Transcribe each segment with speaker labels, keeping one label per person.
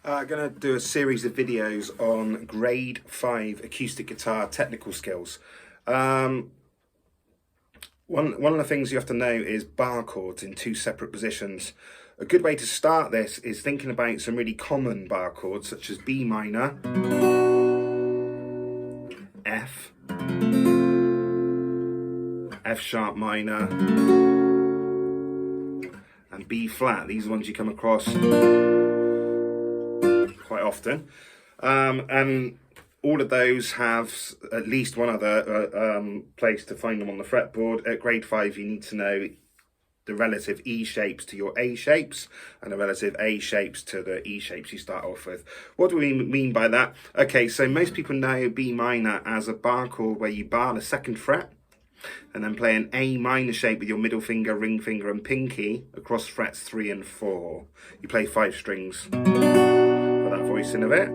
Speaker 1: I'm going to do a series of videos on grade 5 acoustic guitar technical skills. One of the things you have to know is bar chords in two separate positions. A good way to start this is thinking about some really common bar chords such as B minor, F, F sharp minor, and B flat. These are ones you come across quite often, and all of those have at least one other place to find them on the fretboard. At grade 5 you need to know the relative E shapes to your A shapes and the relative A shapes to the E shapes you start off with. What do we mean by that? Okay, so most people know B minor as a bar chord where you bar the 2nd fret and then play an A minor shape with your middle finger, ring finger and pinky across frets 3 and 4. You play 5 strings for that voicing of it,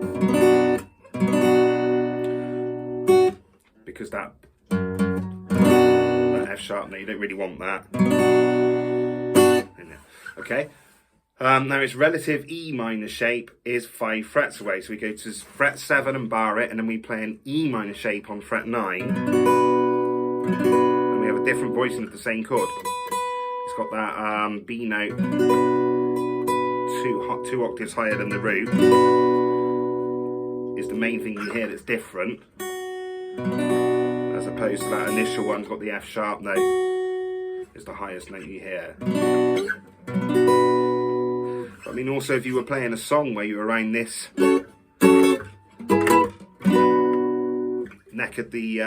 Speaker 1: because that F sharp, no, you don't really want that. Okay, now its relative E minor shape is 5 frets away, so we go to fret 7 and bar it, and then we play an E minor shape on fret 9, and we have a different voicing of the same chord. It's got that B note 2 octaves higher than the root, is the main thing you hear that's different, as opposed to that initial one's got the F sharp note, is the highest note you hear. I mean, also if you were playing a song where you were around this neck of the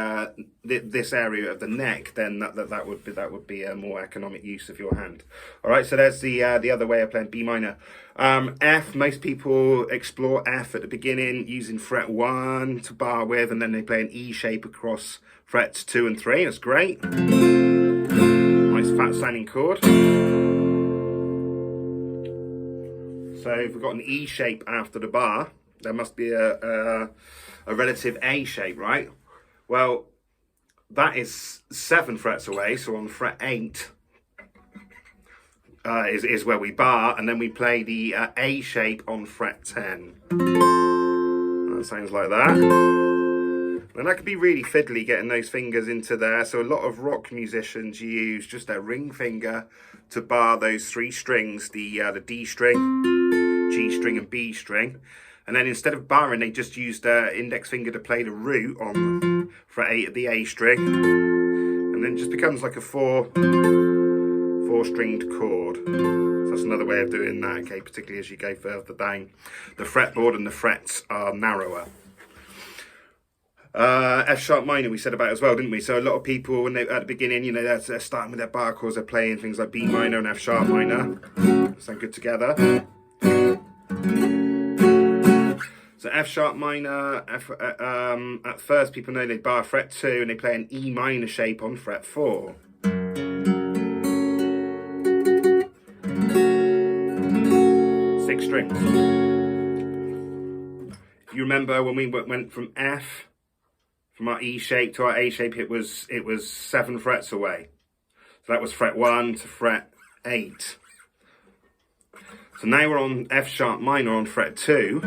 Speaker 1: this area of the neck, then that would be a more economic use of your hand. All right, so there's the other way of playing B minor. F, most people explore F at the beginning using fret 1 to bar with, and then they play an E shape across frets 2 and 3. That's great. Nice fat sounding chord. So if we've got an E shape after the bar, there must be a relative A shape, right? Well, that is 7 frets away, so on fret 8 is where we bar, and then we play the A shape on fret 10. That sounds like that. And that could be really fiddly getting those fingers into there, so a lot of rock musicians use just their ring finger to bar those 3 strings, the D string, G string and B string, and then instead of barring they just use their index finger to play the root on fret 8 of the A string, and then it just becomes like a 4-stringed chord. So that's another way of doing that, okay, particularly as you go further down the fretboard and the frets are narrower. F sharp minor we said about as well, didn't we? So a lot of people, when they at the beginning, you know, they're starting with their bar chords, they're playing things like B minor and F sharp minor. Sound good together. So F sharp minor, at first people know they bar fret 2 and they play an E minor shape on fret 4. 6 strings. You remember when we went from F, from our E shape to our A shape, it was 7 frets away. So that was fret 1 to fret 8. So now we're on F sharp minor on fret 2.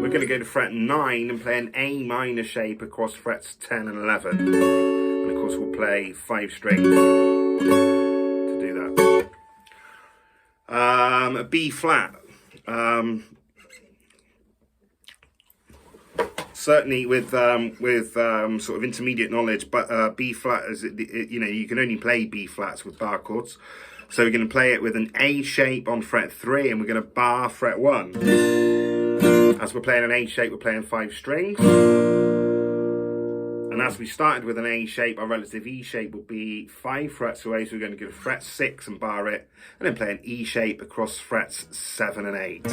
Speaker 1: We're going to go to fret 9 and play an A minor shape across frets 10 and 11. And of course we'll play 5 strings to do that. A B flat. Certainly with sort of intermediate knowledge, but B flat is, you know, you can only play B flats with bar chords. So we're going to play it with an A shape on fret 3 and we're going to bar fret 1. As we're playing an A shape, we're playing 5 strings. And as we started with an A shape, our relative E shape will be 5 frets away, so we're going to go to fret 6 and bar it, and then play an E shape across frets 7 and 8.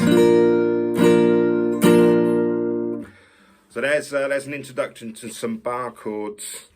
Speaker 1: So there's an introduction to some bar chords.